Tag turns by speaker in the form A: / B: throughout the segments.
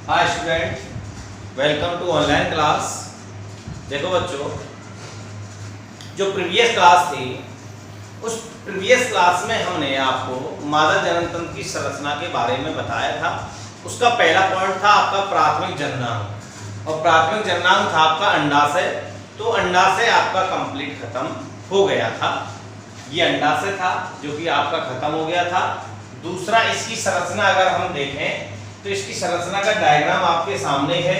A: Hi student, welcome to online class. देखो बच्चों, जो प्रीवियस क्लास थी उस प्रीवियस क्लास में हमने आपको मादा जनन तंत्र की संरचना के बारे में बताया था। उसका पहला पॉइंट था आपका प्राथमिक जननांग, और प्राथमिक जननांग था आपका अंडाशय। तो अंडाशय आपका कंप्लीट खत्म हो गया था। ये अंडाशय था जो कि आपका खत्म हो गया था। दूसरा, इसकी संरचना अगर हम देखें तो इसकी संरचना का डायग्राम आपके सामने है।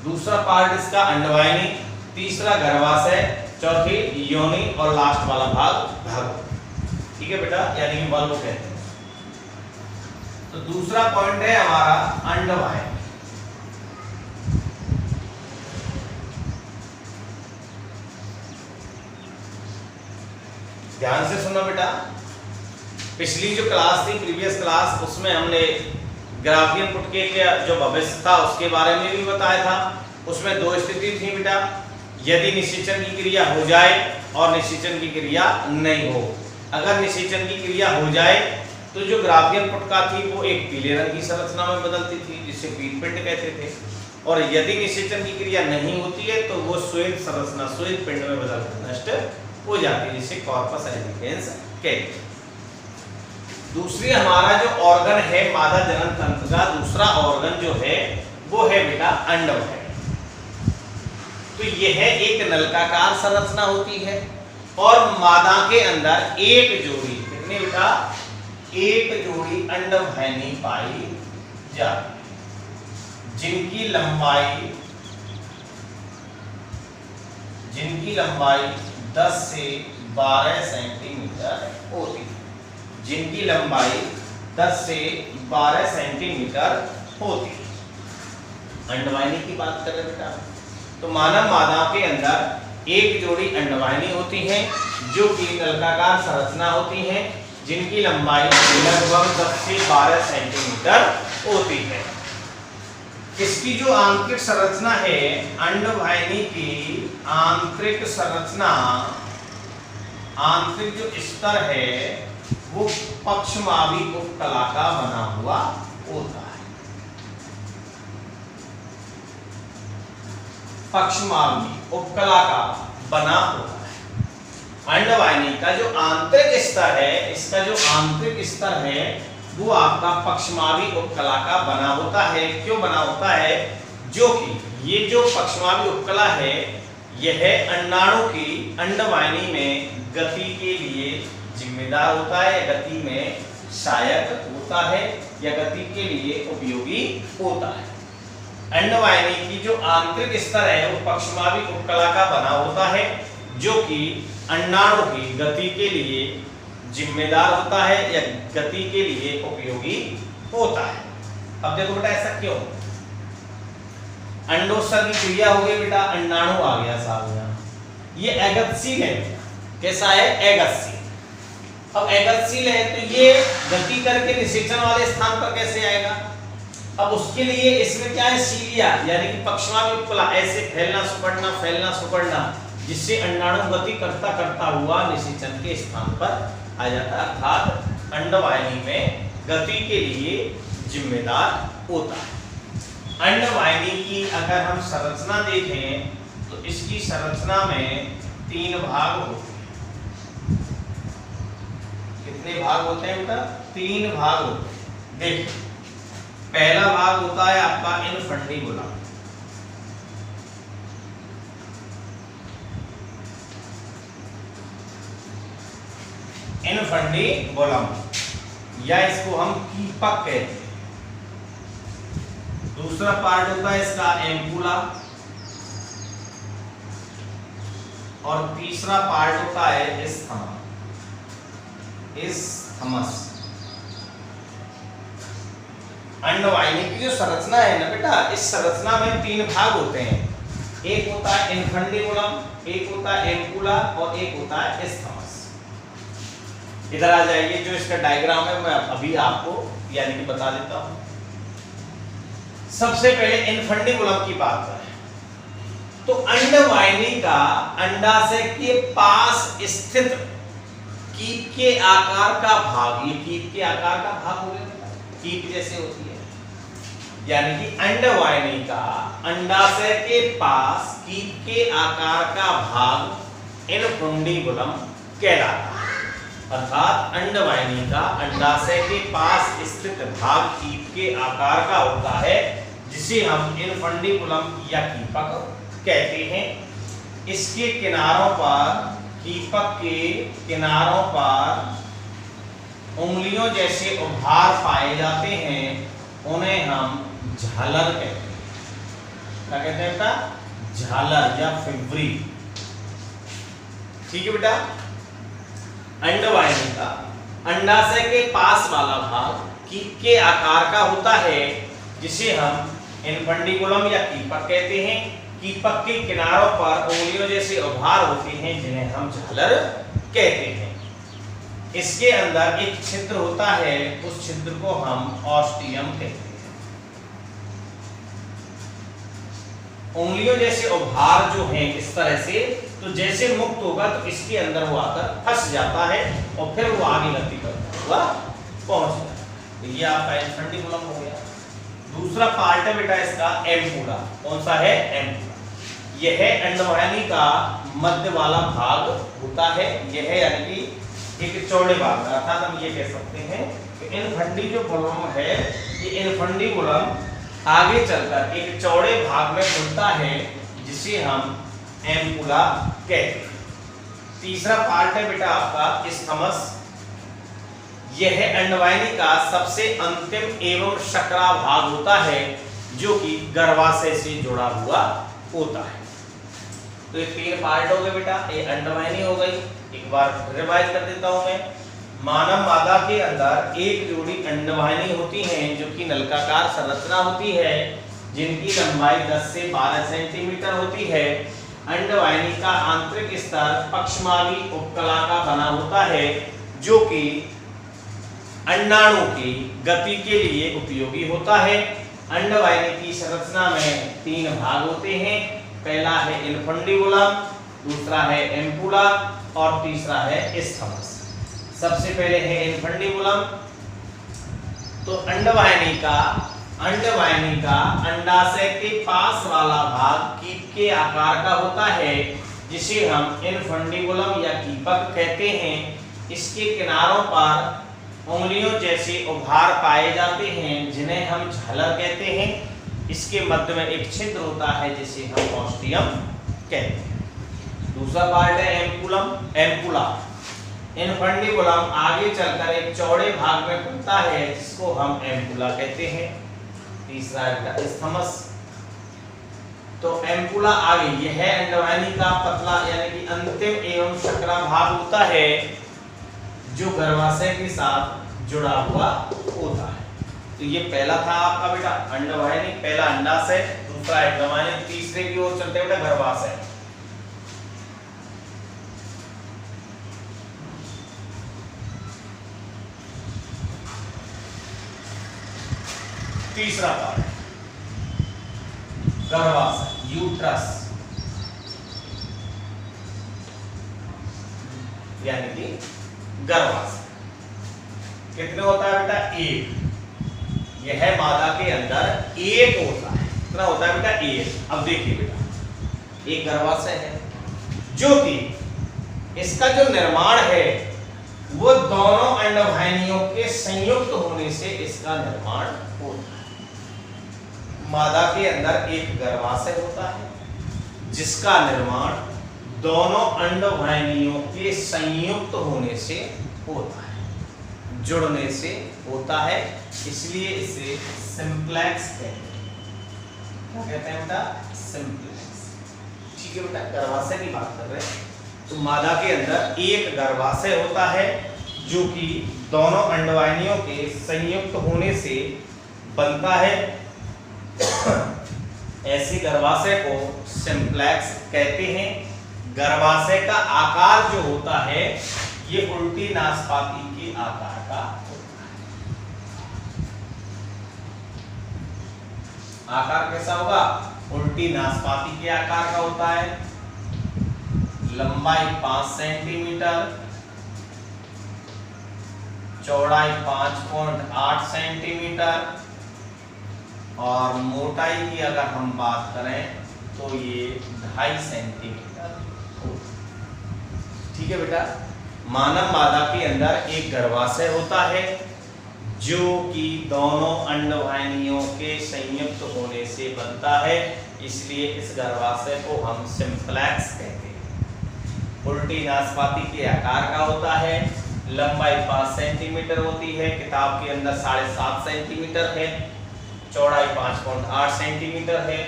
A: दूसरा पार्ट इसका अंडवाहिनी, तीसरा गर्भाशय, चौथी योनि और लास्ट वाला भाग भाग। ठीक है बेटा, यानी कि बल्ब कहते हैं। तो दूसरा पॉइंट है हमारा अंडवाहिनी। ध्यान से सुनो बेटा, पिछली जो क्लास थी प्रीवियस क्लास, उसमें हमने ग्राफियन पुटके के जो भविष्य था उसके बारे में भी बताया था। उसमें दो स्थिति थी बेटा, यदि निषेचन की क्रिया हो जाए और निषेचन की क्रिया नहीं हो। अगर निषेचन की क्रिया हो जाए तो जो ग्राफियन पुटका थी वो एक पीले रंग की संरचना में बदलती थी जिसे पीतपिंड कहते थे, और यदि निषेचन की क्रिया नहीं होती है तो वो श्वेत संरचना श्वेत पिंड में बदलकर नष्ट हो जाती है जिसे कॉर्पस एल्बिकेंस कहते हैं। दूसरी हमारा जो ऑर्गन है मादा जनन तंत्र का, दूसरा ऑर्गन जो है वो है बेटा अंडवाहिनी। तो यह एक नलिकाकार संरचना होती है और मादा के अंदर एक जोड़ी, कितनी बेटा, एक जोड़ी अंडवाहिनी पाई जाती है जिनकी लंबाई 10 से 12 सेंटीमीटर होती है। जिनकी लंबाई 10 से 12 सेंटीमीटर होती है। अंडवाहिनी की बात करें बेटा, तो मानव मादा के अंदर एक जोड़ी अंडवाहिनी होती है जो कि नलिकाकार संरचना होती है, जिनकी लंबाई लगभग 10 से 12 सेंटीमीटर होती है। इसकी जो आंतरिक संरचना है अंडवाहिनी की, आंतरिक संरचना, आंतरिक जो स्तर है वो पक्षमावी उपकला का बना हुआ होता है। पक्षमावी उपकला का बना होता है। अंडवाहिनी का जो आंतरिक स्तर है, इसका जो आंतरिक स्तर है वो आपका पक्षमावी उपकला का बना होता है। क्यों बना होता है? जो कि ये जो पक्षमावी उपकला है यह अंडाणु की अंडवाहिनी में गति के लिए जिम्मेदार होता है, या गति में सहायक होता है, या गति के लिए उपयोगी होता है। अंडवाहिनी की जो आंतरिक स्तर है वो पक्षमावी उपकला का बना होता है जो कि अंडाणु की गति के लिए जिम्मेदार होता है या गति के लिए उपयोगी होता है। अब देखो बेटा, ऐसा क्यों? अंडोत्सर्ग की क्रिया हो गई बेटा, अंडाणु आ गया सामने। ये अगतिशील है। कैसा है? अगतिशील। अब अगतिशील है तो ये गति करके निषेचन वाले स्थान पर कैसे आएगा? अब उसके लिए इसमें क्या है? सीलिया, यानी कि पक्षमावी उपकला ऐसे फैलना सुपड़ना जिससे अंडाणु गति करता करता हुआ निषेचन के स्थान पर आ जाता है, अर्थात अंडवाहिनी में गति के लिए जिम्मेदार होता है। अंडवाहिनी की अगर हम संरचना देखें तो इसकी संरचना में 3 भाग होते हैं। कितने भाग होते हैं बेटा? 3 भाग होते हैं। देखिए, पहला भाग होता है आपका इनफंडिबुलम। इनफंडिबुलम या इसको हम कीपक कहते हैं। दूसरा पार्ट होता है इसका एम्पुला, और तीसरा पार्ट होता है इस्थमस। अंडवाहिनी की जो संरचना है ना बेटा, इस संरचना में 3 भाग होते हैं। एक होता है इनफंडिबुलम, एक होता है एम्पुला और एक होता है इस्थमस। इधर आ जाइए, जो इसका डायग्राम है मैं अभी आपको यानी कि बता देता हूं। सबसे पहले इनफंडिबुलम की बात करें तो अंडवाहिनी का अंडाशय के पास स्थित कीप के आकार का भाग, ये कीप के आकार का भाग हो गया, कीप जैसे होती है, यानी कि अंडवाहिनी का अंडाशय के पास कीप के आकार का भाग इनफुंडिबुलम कहलाता है। अर्थात अंडवाहिनी का अंडाशय के पास स्थित भाग कीप के आकार का होता है, जिसे हम इनफुंडिबुलम या कीपक कहते हैं। इसके किनारों पर, कीपक के किनारों पर उंगलियों जैसे उभार पाए जाते हैं, उन्हें हम झालर कहते हैं। क्या कहते हैं बेटा? झालर या फिब्री। ठीक है बेटा। अंडवाहिनी का अंडाशय के पास वाला भाग कीप के आकार का होता है, जिसे हम इनफुंडिबुलम या कीपक कहते हैं। कीपक के किनारों पर उंगलियों जैसे उभार होते हैं, जिन्हें हम झालर कहते हैं। इसके अंदर एक छिद्र होता है, उस छिद्र को हम ऑस्टियम कहते हैं। उंगलियों जैसे उभार जो हैं इस तरह से, तो जैसे मुक्त होगा तो इसके अंदर वो आकर फंस जाता है और फिर वो आगे गति करता हुआ पहुंच जाता है। तो ये आपका इनफुंडिबुलम हो गया। दूसरा पार्ट है बेटा इसका एम्पुला। कौन सा है? एम्पुला। यह अंडवाहिनी का मध्य वाला भाग होता है। यह यानी कि एक चौड़े भाग में, अर्थात हम ये कह सकते हैं कि इनफुंडिबुलम है, ये इनफुंडिबुलम आगे चलकर एक चौड़े भाग में खुलता है, जिसे हम एम्पुला कहते हैं। तीसरा पार्ट है बेटा आपका इस्थमस। यह अंडवाहिनी का सबसे अंतिम एवं शकरा भाग होता है, जो कि गर्भाशय से जुड़ा हुआ होता है। तो ये तीन पार्ट हो गए बेटा। ये अंडवाहिनी हो गई। एक बार रिवाइज कर देता हूं मैं। मानव मादा के अंदर एक जोड़ी अंडवाहिनी होती हैं, जो कि नलिकाकार संरचना होती है, जिनकी लंबाई 10 से 12 सेंटीमीटर होती है। अंडवाहिनी का आंतरिक स्तर पक्षमावी उपकला का बना होता है, जो कि अंडाणु की गति के लिए उपयोगी होता है। अंडवाहिनी की संरचना में 3 भाग होते हैं। पहला है इनफुंडिबुलम, दूसरा है एम्पुला और तीसरा है इस्थमस। सबसे पहले है इनफुंडिबुलम। तो अंडवाहिनी का अंडाशय के पास वाला भाग कीप के आकार का होता है, जिसे हम इनफुंडिबुलम या कीपक कहते हैं। इसके किनारों पर उंगलियों जैसे उभार पाए जाते हैं, जिन्हें हम झालर कहते हैं। इसके मध्य में एक छिद्र होता है, जिसे हम ऑस्टियम कहते हैं। दूसरा पार्ट है एम्पुला। इनफुंडिबुलम आगे चलकर एक चौड़े भाग में खुलता है, जिसको हम एम्पुला कहते हैं। तीसरा है इस्थमस। तो एम्पुला आगे, यह अंडवाहिनी का पतला यानी कि अंतिम एवं शकरा भाग होता है, जो गर्भाशय के साथ जुड़ा हुआ होता है। तो ये पहला था आपका बेटा अंडवाहिनी, पहला अंडाशय, दूसरा अंडवाहिनी, तीसरे की ओर चलते बेटा गर्भाशय। तीसरा पार्ट गर्भाशय, यूट्रस, यानी कि गर्भाशय। कितने होता है बेटा? 1। यह मादा के अंदर 1 होता है। कितना होता है बेटा? 1। अब देखिए बेटा, एक गर्भाशय है, जो कि इसका जो निर्माण है वो दोनों अंडवाहिनियों के संयुक्त होने से इसका निर्माण होता है। मादा के अंदर एक गर्भाशय होता है, जिसका निर्माण दोनों अंडवाहिनियों के संयुक्त होने से होता है, जुड़ने से होता है। इसलिए इसे सिंप्लेक्स कहते हैं। क्या कहते हैं बेटा? सिंप्लेक्स। ठीक है बेटा, गर्भाशय की बात कर रहे हैं। तो मादा के अंदर एक गर्भाशय होता है, जो कि दोनों अंडवाहिनियों के संयुक्त होने से बनता है। ऐसे गर्भाशय को सिंप्लेक्स कहते हैं। गर्भाशय का आकार जो होता है, ये उल्टी नासपाती के आकार का होता है। आकार कैसा होगा? उल्टी नासपाती के आकार का होता है। लंबाई 5 सेंटीमीटर, चौड़ाई 5.8 सेंटीमीटर, और मोटाई की अगर हम बात करें तो ये 2.5 सेंटीमीटर। ठीक है बेटा। मानव मादा के अंदर एक गर्भाशय होता है जो कि दोनों अंडवाहिनियों के संयुक्त होने से बनता है, इसलिए इस गर्भाशय को हम सिंप्लेक्स कहते हैं। उल्टी नासपाती के आकार का होता है, लंबाई 5 सेंटीमीटर होती है, किताब के अंदर 7.5 सेंटीमीटर है, चौड़ाई 5.8 सेंटीमीटर है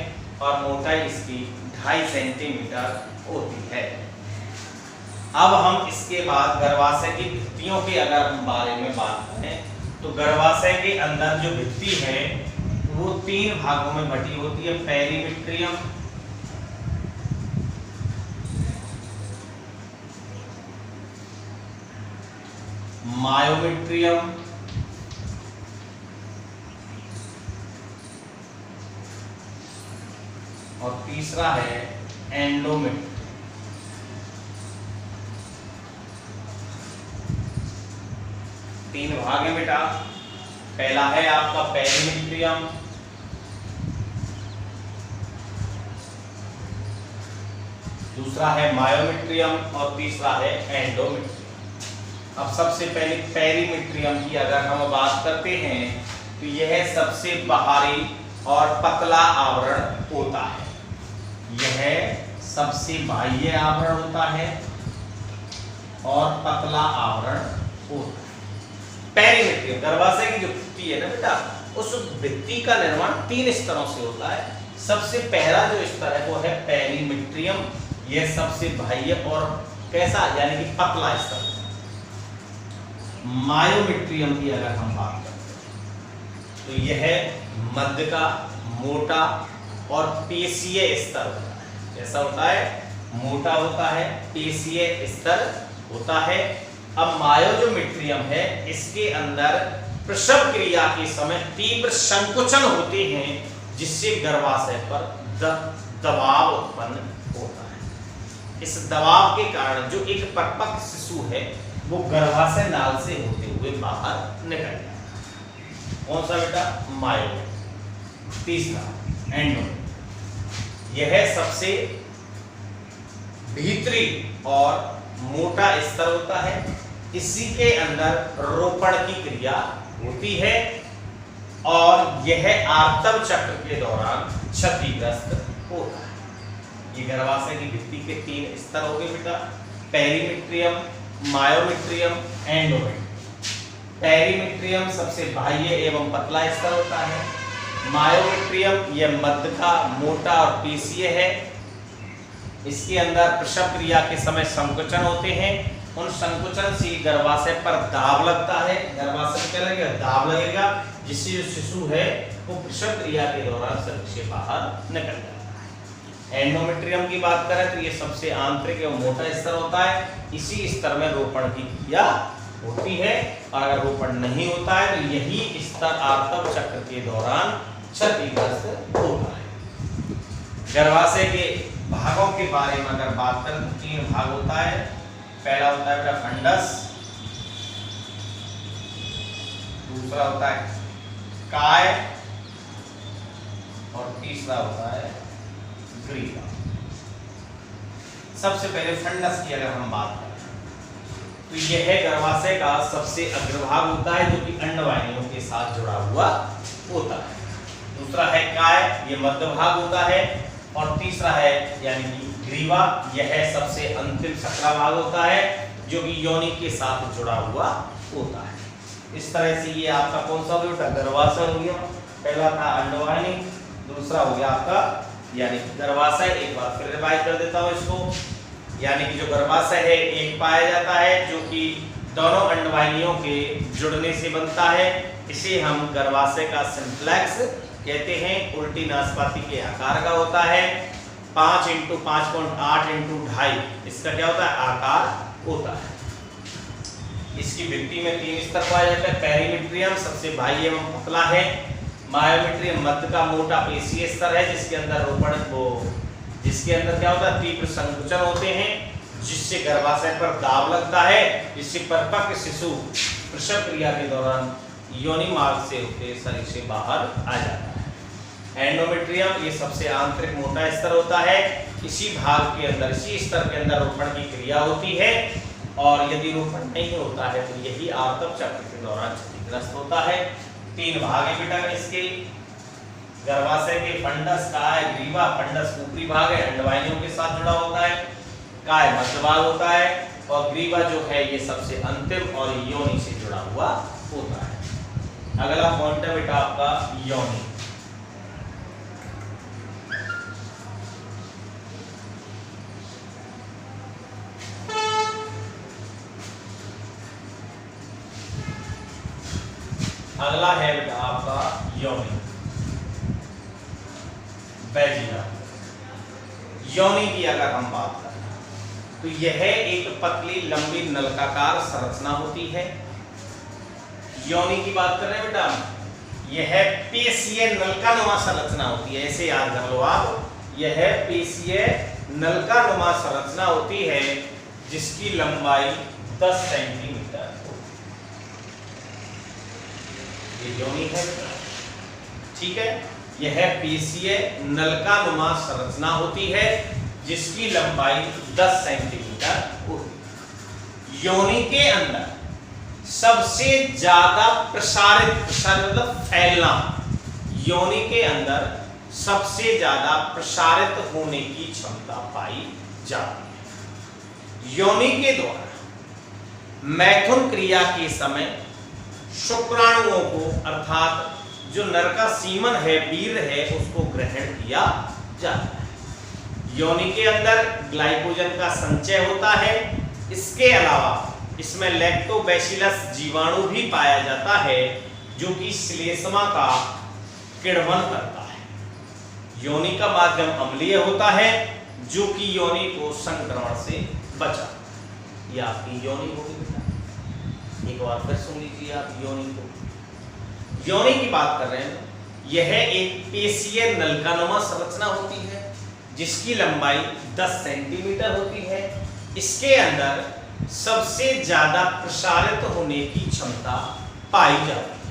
A: और मोटाई इसकी 2.5 सेंटीमीटर होती है। अब हम इसके बाद गर्भाशय की भित्तियों के अगर हम बारे में बात करें तो गर्भाशय के अंदर जो भित्ति है वो 3 भागों में बटी होती है। पेरीमिट्रियम, मायोमिट्रियम और तीसरा है एंडोमेट्रियम। 3 भाग है बेटा। पहला है आपका पेरीमिट्रियम, दूसरा है मायोमिट्रियम और तीसरा है एंडोमेट्रियम। अब सबसे पहले पेरीमिट्रियम की अगर हम बात करते हैं तो यह सबसे बाहरी और पतला आवरण होता है। यह सबसे बाह्य आवरण होता है और पतला आवरण होता है। पेरीमिट्रियम गर्भाशय की जो भित्ति है ना बेटा, उस भित्ति का निर्माण 3 स्तरों से होता है। सबसे पहला जो स्तर है वो है पेरीमिट्रियम, यह सबसे बाह्य और कैसा यानी कि पतला स्तर है। मायोमिट्रियम की अगर हम बात करते हैं तो यह मध्य का मोटा और पेशीय स्तर होता है। कैसा होता है? मोटा होता है, पेशीय स्तर होता है। अब मायोमिट्रियम है, इसके अंदर प्रसव क्रिया के समय तीव्र संकुचन होते हैं जिससे गर्भाशय पर दबाव उत्पन्न होता है। इस दबाव के कारण जो एक परिपक्व शिशु है वो गर्भाशय नाल से होते हुए बाहर निकल जाता है। कौन सा बेटा? मायोमिट्रियम। तीसरा एंडोमेट्रियम, यह सबसे भीतरी और मोटा स्तर होता है। इसी के अंदर रोपण की क्रिया होती है और यह आर्तव चक्र के दौरान क्षतिग्रस्त होता है। ये गर्भाशय की भित्ति के 3 स्तर हो गए बेटा, पेरीमिट्रियम, मायोमिट्रियम, एंडोमेट्रियम। पेरीमिट्रियम सबसे बाह्य एवं पतला स्तर होता है। मायोमिट्रियम यह मध्य का मोटा और पेशीय है। इसके अंदर प्रसव क्रिया के समय संकुचन होते हैं। उन संकुचन से गर्भाशय पर दाब लगता है। गर्भाशय क्या लगेगा? दाब लगेगा, जिससे जो शिशु है वो प्रसव क्रिया के दौरान शरीर से बाहर निकल जाता है। एंडोमेट्रियम की बात करें तो ये सबसे आंतरिक एवं मोटा स्तर होता है। इसी स्तर में रोपण की क्रिया होती है और अगर रोपण नहीं होता है तो यही स्तर आर्तव चक्र के दौरान क्षतिग्रस्त होता है। गर्भाशय के भागों के बारे में अगर बात करें तो 3 भाग होता है। पहला होता है बेटा फंडस, दूसरा होता है काय और तीसरा होता है ग्रीवा। सबसे पहले फंडस की अगर हम बात करें तो यह गर्भाशय का सबसे अग्रभाग होता है जो कि अंडवाहिनियों के साथ जुड़ा हुआ होता है। दूसरा है काय, यह मध्य भाग होता है और तीसरा है यानी कि ग्रीवा, यह सबसे अंतिम सकरा भाग होता है जो कि योनि के साथ जुड़ा हुआ होता है। इस तरह से ये आपका कौन सा बेटा? गर्भाशय हो गया। पहला था अंडवाहिनी, दूसरा हो गया आपका यानी गर्भाशय। एक बार फिर रिवाइज कर देता हूँ इसको। यानी कि जो गर्भाशय है एक पाया जाता है जो कि दोनों अंडवाहिनियों के जुड़ने से बनता है। इसे हम गर्भाशय का सिंप्लेक्स कहते हैं। उल्टी नासपाती के आकार का होता है। 5 × 5.8 × 2.5 इसका क्या होता है? आकार होता है। इसकी भित्ति में 3 स्तर पाया जाता है। पेरीमिट्रियम सबसे बाह्य एवं पतला है। मायोमिट्रियम मध्य का मोटा पेशीय स्तर है जिसके अंदर जिसके अंदर क्या होता है? तीव्र संकुचन होते हैं जिससे गर्भाशय पर दाब लगता है, जिससे परिपक्व शिशु प्रसव क्रिया के दौरान योनि मार्ग से होते शरीर से बाहर आ जाता है। एंडोमेट्रियम ये सबसे आंतरिक मोटा स्तर होता है। इसी भाग के अंदर, इसी स्तर के अंदर रोपण की क्रिया होती है, और यदि रोपण नहीं होता है तो यही आर्तव चक्र के दौरान क्षतिग्रस्त होता है। 3 भाग है बेटा इसके, गर्भाशय के फंडस, काय, ग्रीवा। फंडस ऊपरी भाग है, अंडवाहिनियों के साथ जुड़ा होता है, काय मध्य भाग होता है, और ग्रीवा जो है ये सबसे अंतिम और योनि से जुड़ा हुआ होता है। अगला पॉइंट है बेटा आपका योनि। अगला है बेटा आपका योनि, वैजिना। योनि की अगर हम बात करें तो यह एक पतली लंबी नलकाकार संरचना होती है। योनि की बात कर रहे हैं बेटा, यह पेशीय नलकानुमा संरचना होती है, ऐसे याद कर लो आप। यह पेशीय नलकानुमा संरचना होती है जिसकी लंबाई 10 सेंटीमीटर। ये योनि है, ठीक है। यह पेशीय नलकानुमा संरचना होती है जिसकी लंबाई 10 सेंटीमीटर होती है। योनि के अंदर सबसे ज्यादा प्रसारित मतलब फैलना, योनि के अंदर सबसे ज्यादा प्रसारित होने की क्षमता पाई जाती है। योनि के द्वारा मैथुन क्रिया के समय शुक्राणुओं को, अर्थात जो नर का सीमन है, वीर्य है, उसको ग्रहण किया जाता है। योनि के अंदर ग्लाइकोजन का संचय होता है। इसके अलावा इसमें लैक्टोबैसिलस जीवाणु भी पाया जाता है जो कि श्लेष्मा का किण्वन करता है। योनि का माध्यम अम्लीय होता है जो कि योनि को संक्रमण से बचा। यह आपकी योनि होगी बेटा, एक बार फिर सुन लीजिए आप योनि को। योनि की बात कर रहे हैं, यह एक पेशीय नलकानुमा संरचना होती है जिसकी लंबाई 10 सेंटीमीटर होती है। इसके अंदर सबसे ज्यादा प्रसारित होने की क्षमता पाई जाती है।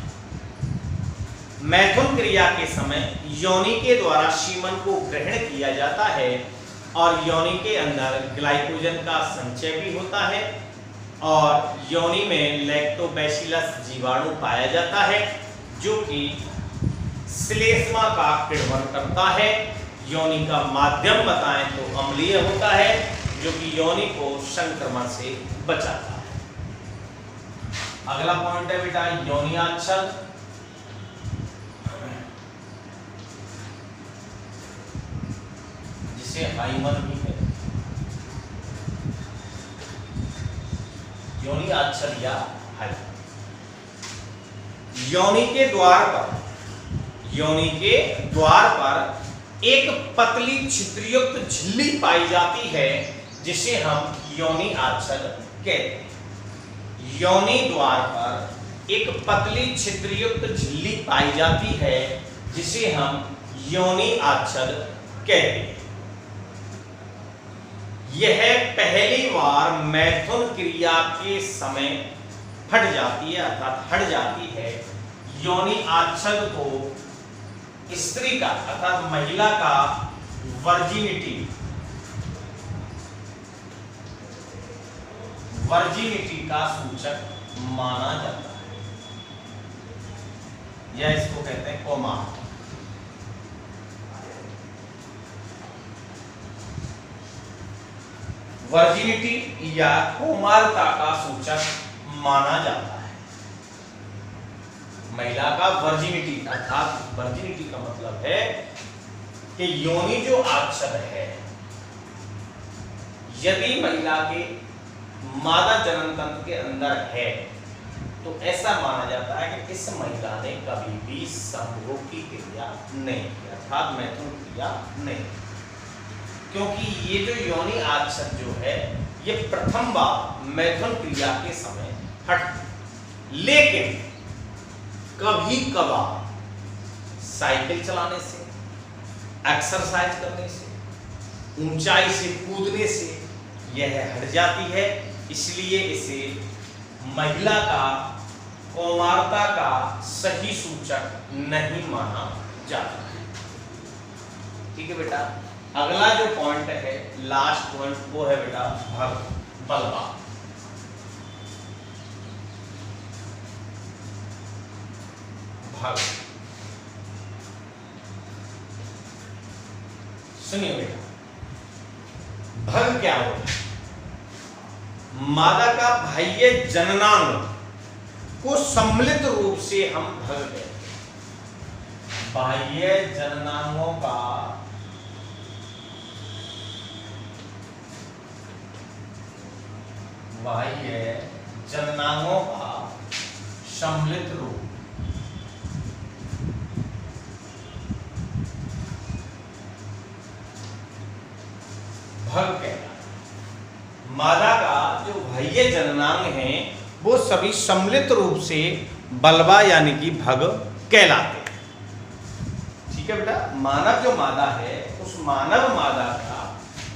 A: मैथुन क्रिया के समय योनि के द्वारा सीमन को ग्रहण किया जाता है और योनि के अंदर ग्लाइकोजन का संचय भी होता है और योनि में लैक्टोबैसिलस जीवाणु पाया जाता है जो कि श्लेष्मा का किण्वन करता है। योनि का माध्यम बताएं तो अम्लीय होता है जो कि योनि को संक्रमण से बचाता है। अगला पॉइंट है बेटा योनियाच्छद। जिसे हाइमन भी है, योनियाच्छद या हाइमन। योनि के द्वार पर एक पतली छिद्रयुक्त झिल्ली पाई जाती है जिसे हम योनि आच्छद कहते हैं। योनि द्वार पर एक पतली छिद्रयुक्त झिल्ली पाई जाती है जिसे हम योनि आच्छद कहते हैं। यह पहली बार मैथुन क्रिया के समय फट जाती है अर्थात हट जाती है। योनि आच्छद को स्त्री का अर्थात महिला का वर्जिनिटी का सूचक माना जाता है, या इसको कहते हैं कौमार। वर्जिनिटी या कौमारता का सूचक माना जाता है। महिला का वर्जिनिटी अर्थात वर्जिनिटी का मतलब है कि योनि जो आच्छद है, यदि महिला के मादा जनन तंत्र के अंदर है तो ऐसा माना जाता है कि इस महिला ने कभी भी संभोग की क्रिया नहीं की अर्थात मैथुन क्रिया नहीं, क्योंकि ये जो योनि आच्छद जो है ये प्रथम बार मैथुन क्रिया के समय हट। लेकिन कभी कभार साइकिल चलाने से, एक्सरसाइज करने से, ऊंचाई से कूदने से यह हट जाती है, इसलिए इसे महिला का कौमारता का सही सूचक नहीं माना जाता है। ठीक है बेटा। अगला जो पॉइंट है, लास्ट पॉइंट, वो है बेटा भग, बलवा। भग, सुनिए बेटा, भग क्या होता है? मादा का बाह्य जननांग को सम्मिलित रूप से हम भग कहते हैं। बाह्य जननांगों का बाह्य जननांगों का सम्मिलित रूप भग कहलाता है। मादा का जो बाह्य जननांग हैं वो सभी सम्मिलित रूप से बलवा यानी कि भग कहलाते हैं। ठीक है बेटा। मानव जो मादा है, उस मानव मादा का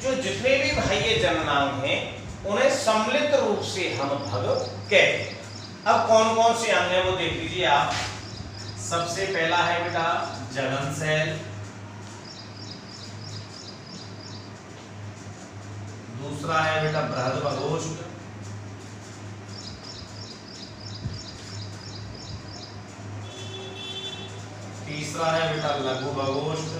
A: जो जितने भी बाह्य जननांग हैं उन्हें सम्मिलित रूप से हम भग कहते हैं। अब कौन कौन से अंग हैं वो देख लीजिए आप। सबसे पहला है बेटा जघन सेल, दूसरा है बेटा बृहद्भगोष्ठ, तीसरा है बेटा लघुभगोष्ठ,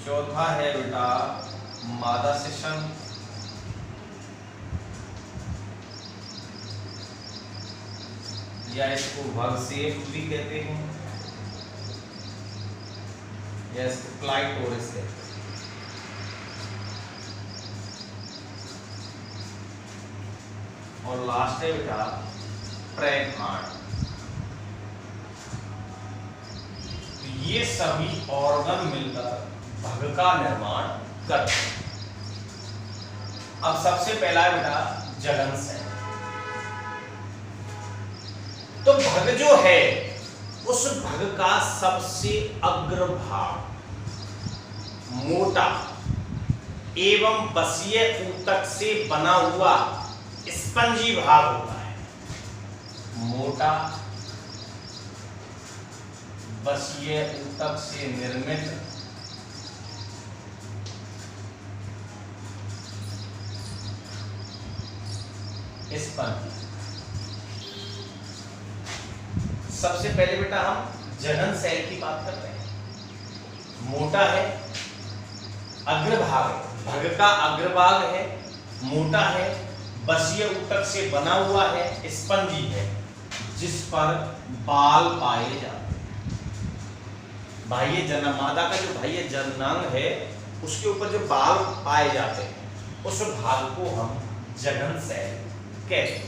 A: चौथा है बेटा मादा शिशन, या इसको भगसेफ भी कहते हैं, या इसको क्लाइटोरिस कहते हैं। और लास्ट है बेटा प्रेग्नांट। तो ये सभी ऑर्गन मिलकर भग का निर्माण करते हैं। अब सबसे पहला है बेटा जघन सेल। तो भग जो है उस भग का सबसे अग्रभाग मोटा एवं बसीय ऊतक से बना हुआ स्पंजी भाग होता है। मोटा बसीय ऊतक से निर्मित स्पंज। सबसे पहले बेटा हम जघन सेल की बात कर रहे हैं। मोटा है, अग्रभाग है, भग का अग्रभाग है, मोटा है, बसीय ऊतक से बना हुआ है, स्पंजी है, जिस पर बाल पाए जाते हैं। बाह्य जनमादा का जो बाह्य जननांग है उसके ऊपर जो बाल पाए जाते हैं उस भाग को हम जघन सेल कहते हैं।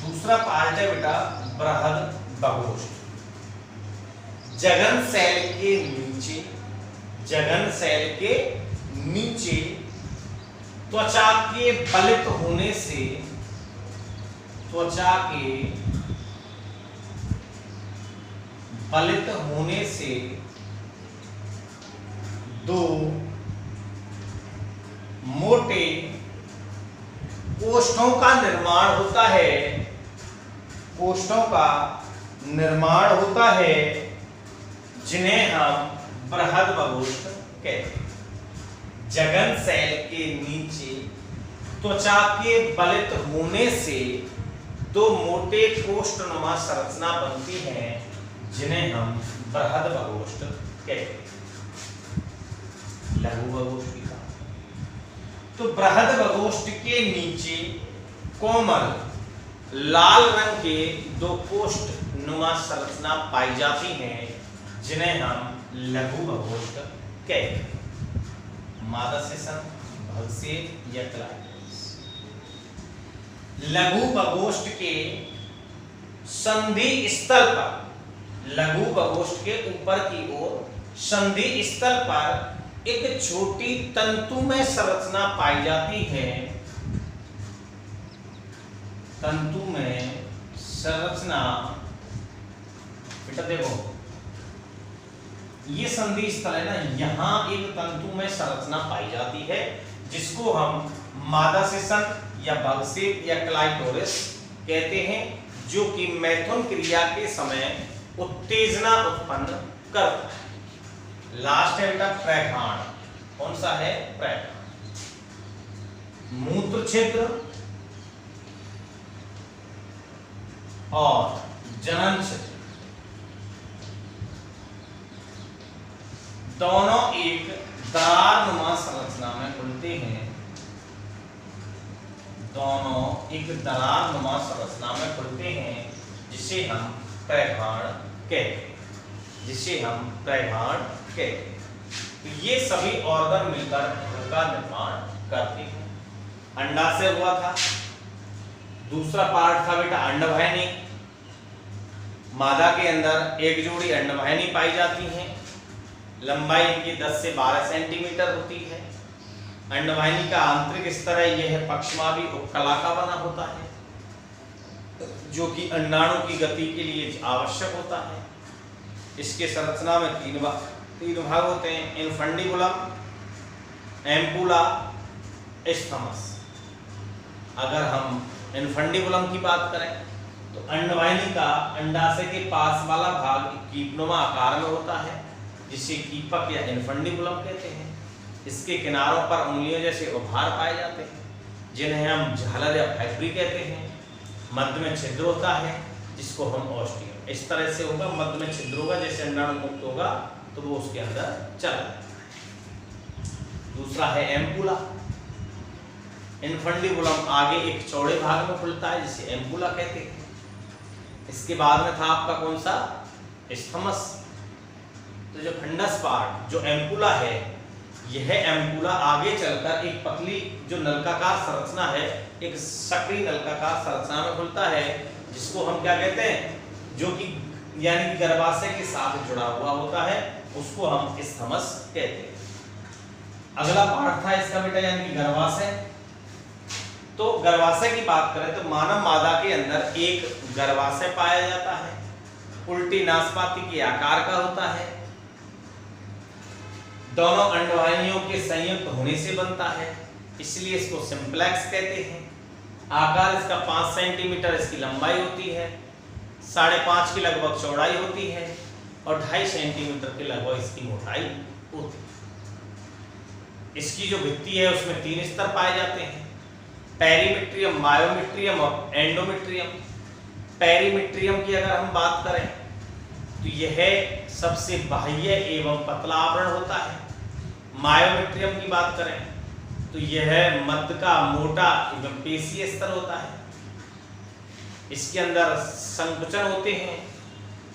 A: दूसरा पार्ट है बेटा बृहद्भगोष्ठ। जघन सेल के नीचे, जघन सेल के नीचे त्वचा के बलित होने से, त्वचा के बलित होने से दो मोटे कोष्ठों का निर्माण होता है। कोष्ठों का निर्माण होता है जिन्हें हम बृहद्भगोष्ठ कहते हैं। जघन सेल के नीचे त्वचा के बलित होने से दो मोटे कोष्ठनुमा संरचना बनती है जिन्हें हम बृहद्भगोष्ठ कहते हैं। लघुभगोष्ठ की बात, तो बृहद्भगोष्ठ के नीचे कोमल लाल रंग के दो कोष्ठनुमा संरचना पाई जाती हैं जिन्हें हम लघुभगोष्ठ कहते हैं। मादा शिशन, भगसेफ या क्लाइटोरिस। लघुभगोष्ठ के संधि स्थल पर, लघुभगोष्ठ के ऊपर की ओर संधि स्थल पर एक छोटी तंतुमय संरचना पाई जाती है। तंतुमय संरचना बेटा देखो, ये संधि स्थल है ना, यहां एक तंतुमय संरचना पाई जाती है जिसको हम मादा शिशन या भगसेफ या क्लाइटोरिस कहते हैं, जो कि मैथुन क्रिया के समय उत्तेजना उत्पन्न करता है। लास्ट है बेटा प्रघाण। कौन सा है? प्रघाण। मूत्र छिद्र और जनन छिद्र दोनों एक दरारनुमा संरचना में खुलते हैं। दोनों एक दरारनुमा संरचना में खुलते हैं, जिसे हम प्रघाण कहते हैं। जिसे हम प्रघाण कहते हैं। तो ये सभी ऑर्गन मिलकर भ्रूण का निर्माण करते हैं। अंडाशय हुआ था, दूसरा पार्ट था बेटा अंडवाहिनी। मादा के अंदर एक जोड़ी अंडवाहिनी पाई जाती है, लंबाई इनकी 10 से 12 सेंटीमीटर होती है। अंडवाहिनी का आंतरिक स्तर है यह पक्षमावी उपकला का बना होता है, जो कि अंडाणु की गति के लिए आवश्यक होता है। इसके संरचना में तीन भाग होते हैं, इनफंडिबुलम, एम्पुला, स्थमस। अगर हम इनफंडिबुलम की बात करें तो अंडवाहिनी का अंडाशय के पास वाला भाग कीपनुमा आकार में होता है, जिसे कीपक या इनफंडिबुलम कहते हैं। इसके किनारों पर उंगलियों जैसे उभार पाए जाते हैं, जिन्हें हम झालर या फाइब्री कहते हैं। मध्य में छिद्र होता है, जिसको हम ओस्टियम। इस तरह से होगा, मध्य में छिद्र होगा, जैसे अंडाणु मुक्त होगा तो वो उसके अंदर चला जाएगा। दूसरा है एम्पुला। इनफंडिबुलम आगे एक चौड़े भाग में खुलता है, जिसे एम्पुला कहते हैं। इसके बाद में था आपका कौन सा? स्थमस। तो जो फंडस पार्ट जो एम्पुला है, यह एम्पुला आगे चलकर एक पतली जो नलकाकार संरचना है, एक सक्रिय नलकाकार संरचना में खुलता है, जिसको हम क्या कहते हैं? जो कि यानी गर्भाशय के साथ जुड़ा हुआ होता है, उसको हम स्थमस कहते हैं। अगला पार्ट था इसका बेटा यानी कि गर्भाशय। तो गर्भाशय की बात करें तो मानव मादा के अंदर एक गर्भाशय पाया जाता है, उल्टी नाशपाती के आकार का होता है, दोनों अंडवाहिनियों के संयुक्त होने से बनता है, इसलिए इसको सिंप्लेक्स कहते हैं। आकार इसका 5 सेंटीमीटर इसकी लंबाई होती है, 5.5 की लगभग चौड़ाई होती है और 2.5 सेंटीमीटर के लगभग इसकी मोटाई होती है। इसकी जो भित्ति है उसमें 3 स्तर पाए जाते हैं, पेरीमेट्रियम, मायोमेट्रियम और एंडोमेट्रियम। पेरीमेट्रियम की अगर हम बात करें तो यह सबसे बाह्य एवं पतला आवरण होता है। मायोमेट्रियम की बात करें तो यह मध्य का मोटा एवं पेशीय स्तर होता है। इसके अंदर संकुचन होते हैं,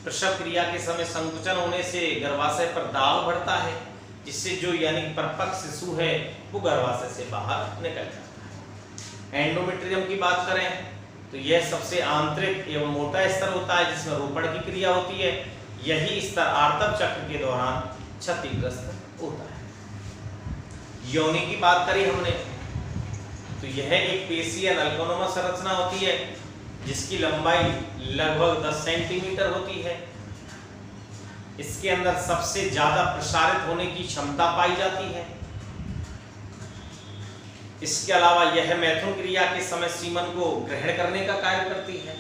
A: प्रसव क्रिया के समय संकुचन होने से गर्भाशय पर दाब बढ़ता है, जिससे जो यानी परिपक्व शिशु है वो गर्भाशय से बाहर निकल जाता है। एंडोमेट्रियम की बात करें तो यह सबसे आंतरिक एवं मोटा स्तर होता है, जिसमें रोपण की क्रिया होती है। यही स्तर आर्तव चक्र के दौरान क्षतिग्रस्त होता है। योनि की बात करी हमने तो यह एक पेशीय नलकोनुमा संरचना होती है, जिसकी लंबाई लगभग 10 सेंटीमीटर होती है। इसके अंदर सबसे ज्यादा प्रसारित होने की क्षमता पाई जाती है। इसके अलावा यह मैथुन क्रिया के समय सीमन को ग्रहण करने का कार्य करती है।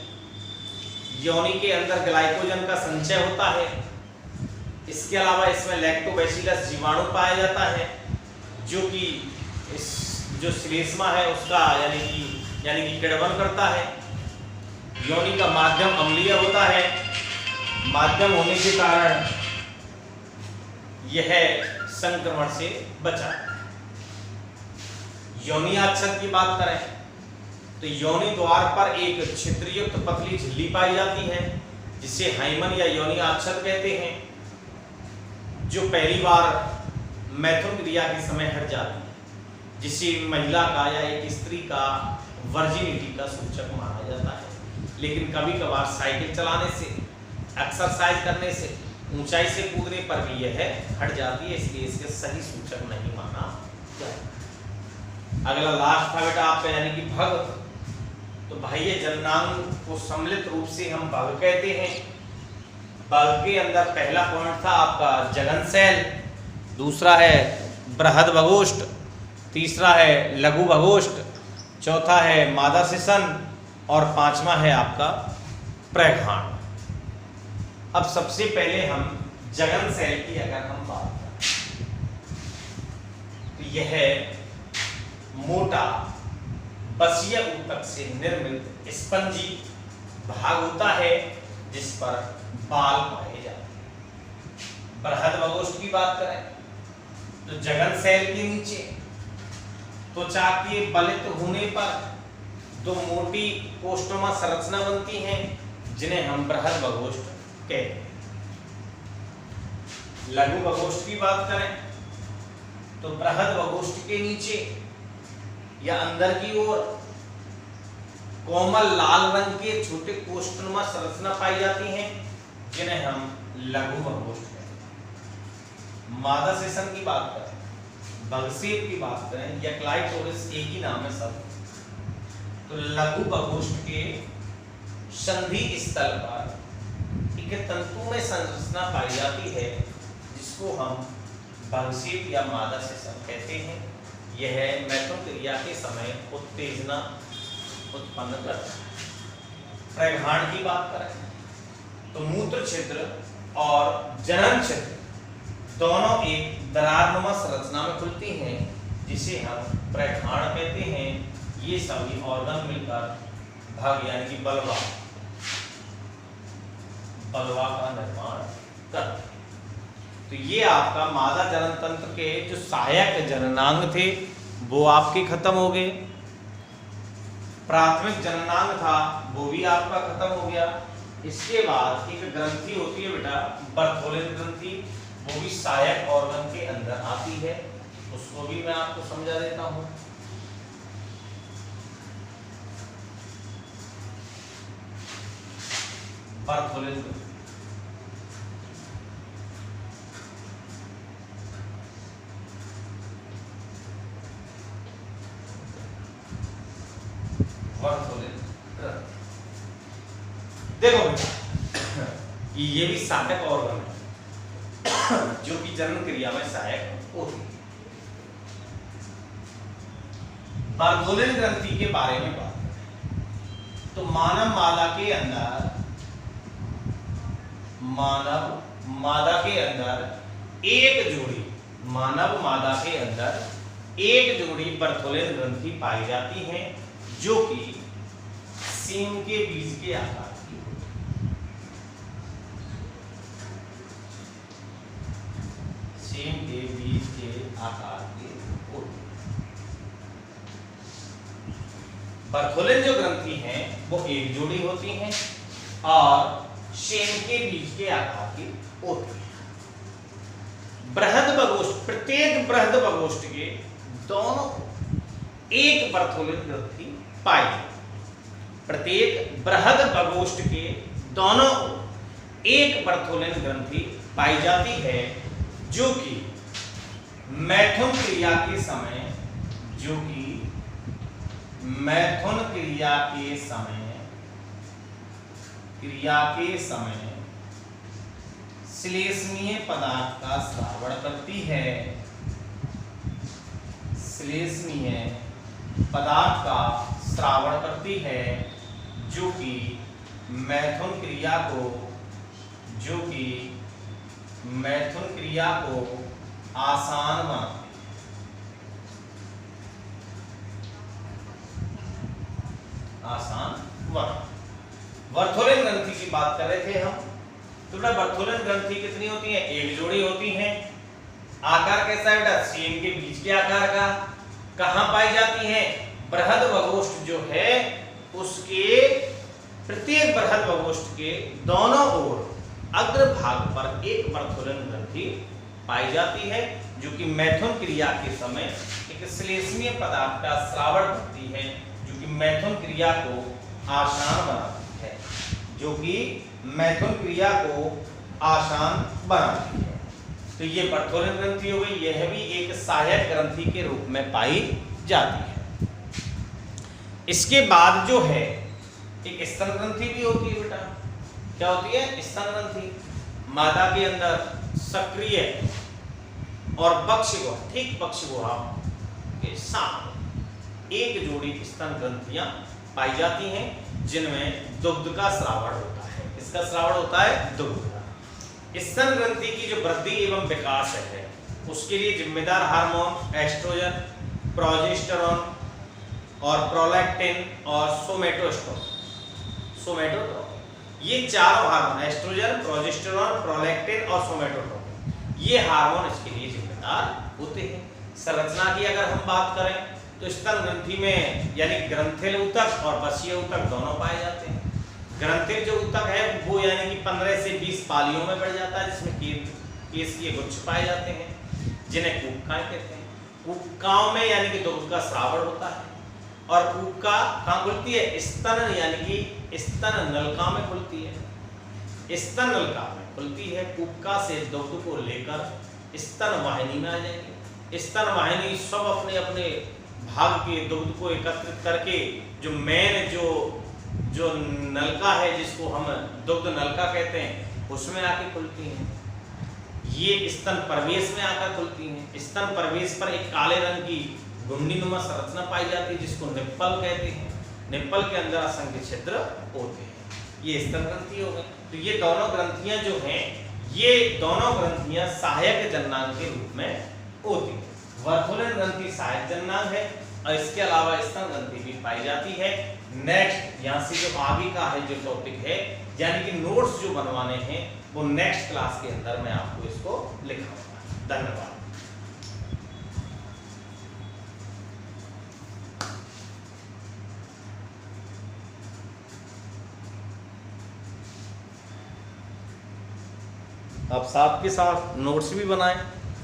A: योनि के अंदर ग्लाइकोजन का संचय होता है। इसके अलावा इसमें लैक्टोबैसिलस जीवाणु पाया जाता है, जो कि इस जो श्लेष्मा है उसका यानी कि किण्वन करता है। योनि का माध्यम अम्लीय होता है। माध्यम होने के कारण यह संक्रमण से बचा है। योनि आच्छद की बात करें तो योनि द्वार पर एक छिद्रयुक्त पतली झिल्ली पाई जाती है, जिसे हाइमन या योनि आच्छद कहते हैं, जो पहली बार मैथुन क्रिया के समय हट जाती है, जिसे महिला का या एक स्त्री का वर्जिनिटी का सूचक माना जाता है। लेकिन कभी कभार साइकिल चलाने से, एक्सरसाइज करने से, ऊंचाई से कूदने पर भी यह हट जाती है, इसलिए इसके सही सूचक नहीं माना जाता। अगला लास्ट था बेटा आपका यानी कि भग। तो बाह्य जननांग को सम्मिलित रूप से हम भग कहते हैं। भग के अंदर पहला पॉइंट था आपका जघन सेल, दूसरा है बृहद भगोष्ठ, तीसरा है लघु भगोष्ठ, चौथा है मादा शिशन और 5वां है आपका प्रघाण। अब सबसे पहले हम जघन सेल की अगर हम बात करें तो यह मोटा बसीय ऊतक से निर्मित स्पंजी भाग होता है जिस पर बाल पाए जाते हैं। बृहद बगोष्ठ की बात करें तो जघन सेल के नीचे त्वचा के बलित होने पर दो मोटी कोष्ठमा संरचना बनती हैं जिन्हें हम बृहद बगोष्ठ कहते हैं। लघु बगोष्ठ की बात करें तो बृहद बगोष्ठ के नीचे या अंदर की ओर कोमल लाल रंग के छोटे कोष्ठनुमा संरचना पाई जाती हैं जिन्हें हम लघु बगोष्ठ कहते हैं। मादा सेशन की बात करें, बगसेप की बात करें या क्लाइटोरिस एक ही नाम है सब, तो लघु बगोष्ठ के संधि स्थल पर एक तंतुमय संरचना पाई जाती है जिसको हम बगसेप या मादा सेशन कहते हैं। यह मैथुन क्रिया के समय उत्तेजना उत्पन्न करता है। प्रघाण की बात करें तो मूत्र छिद्र और जनन छिद्र दोनों एक दरारनुमा संरचना में खुलती हैं जिसे हम प्रघाण कहते हैं। ये सभी ऑर्गन मिलकर भाग यानी कि बलवा का निर्माण करते हैं। तो ये आपका मादा जनन तंत्र के जो सहायक जननांग थे वो आपके खत्म हो गए। प्राथमिक जननांग था वो भी आपका खत्म हो गया। इसके बाद एक ग्रंथि होती है बेटा बर्थोलिन ग्रंथि, वो भी सहायक ऑर्गन के अंदर आती है, उसको भी मैं आपको समझा देता हूं। बर्थोलिन ग्रंथि देखो बेटा ये भी सहायक ऑर्गन है जो कि जनन क्रिया में सहायक होती है। बर्थोलिन ग्रंथि के बारे में बात करें तो मानव मादा के अंदर एक जोड़ी बर्थोलिन ग्रंथि पाई जाती है जो कि सीम के बीज के आकार की होती है। सीम के बीज के आकार की होती है। बर्थोलिन जो ग्रंथि हैं वो एक जोड़ी होती हैं और सेम के बीज के आकार की होती है। बृहद बगोष्ठ प्रत्येक बृहद बगोष्ठ के दोनों एक बर्थोलिन ग्रंथि पाई जाती है। प्रत्येक बृहद बगोष्ठ के दोनों एक बर्थोलिन ग्रंथि पाई जाती है जो कि मैथुन क्रिया के समय श्लेष्मीय पदार्थ का स्रावण करती है। श्लेष्मीय पदार्थ का स्रावण करती है जो कि मैथुन क्रिया को आसान बनाती है। बर्थोलिन ग्रंथि की बात कर रहे थे हम, तो बेटा बर्थोलिन ग्रंथि कितनी होती है? एक जोड़ी होती है। आकार कैसा है बेटा? सीम के बीज के आकार का। कहां पाई जाती है? बृहद बगोष्ठ जो है उसके प्रत्येक बृहद बगोष्ठ के दोनों ओर अग्र भाग पर एक बर्थोलिन ग्रंथि पाई जाती है जो कि मैथुन क्रिया के समय एक श्लेष्मीय पदार्थ का स्रावण करती है जो कि मैथुन क्रिया को आसान बनाती है। तो ये बर्थोलिन ग्रंथि हो गई। यह भी एक सहायक ग्रंथि के रूप में पाई जाती है। इसके बाद जो है एक स्तन ग्रंथि भी होती है बेटा। क्या होती है? स्तन ग्रंथि। मादा के अंदर सक्रिय और पक्षगोहा, ठीक पक्षगोहा के साथ एक जोड़ी स्तन ग्रंथियां पाई जाती हैं जिनमें दुग्ध का स्रावण होता है। इसका स्रावण होता है दुग्ध का। स्तन ग्रंथि की जो वृद्धि एवं विकास है उसके लिए जिम्मेदार हार्मोन एस्ट्रोजन, प्रोजेस्टेरोन और प्रोलैक्टिन और सोमेटोट्रोपिन, ये चारों हार्मोन एस्ट्रोजन, प्रोजेस्टेरोन, प्रोलैक्टिन और सोमेटोट्रोपिन, ये हार्मोन इसके लिए जिम्मेदार होते हैं। संरचना की अगर हम बात करें तो स्तन ग्रंथि में यानी ग्रंथिल ऊतक और वसीय ऊतक दोनों पाए जाते हैं। ग्रंथिल जो ऊतक है वो यानी कि 15 से 20 पालियों में बढ़ जाता है, जिसमें केश के गुच्छ पाए जाते हैं जिन्हें कूपकाएं कहते हैं। कूपकाओं में यानी कि दूध का श्रावण होता है और कूपका कहाँ खुलती है? स्तन यानी कि स्तन नलिका में खुलती है, स्तन नलिका में खुलती है। कूपका से दूध को लेकर स्तन वाहिनी में आ जाएगी। स्तन वाहिनी सब अपने अपने भाग के दुग्ध को एकत्रित करके जो मेन जो नलका है जिसको हम दुग्ध नलका कहते हैं उसमें आके खुलती हैं। ये स्तन प्रवेश में आकर खुलती हैं। स्तन प्रवेश पर एक काले रंग की गुंडीनुमा संरचना पाई जाती है जिसको निप्पल कहते हैं। निप्पल के अंदर असंख्य छिद्र होते हैं। ये स्तन ग्रंथि हो गई। तो ये दोनों ग्रंथियां जो हैं ये दोनों ग्रंथियां सहायक जननांग के रूप में होती है। वर्थोलिन ग्रंथि सहायक जननांग है और इसके अलावा स्तन ग्रंथि भी पाई जाती है। नेक्स्ट यहाँ से जो आगे का है जो टॉपिक है यानी कि नोट्स जो बनवाने हैं वो नेक्स्ट क्लास के अंदर मैं आपको इसको लिखाऊंगा। धन्यवाद। आप साथ के साथ नोट्स भी बनाएं।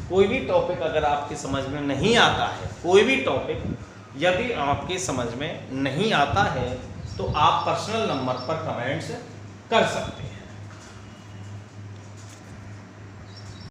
A: कोई भी टॉपिक अगर आपके समझ में नहीं आता है, कोई भी टॉपिक यदि आपके समझ में नहीं आता है तो आप पर्सनल नंबर पर कमेंट्स कर सकते हैं।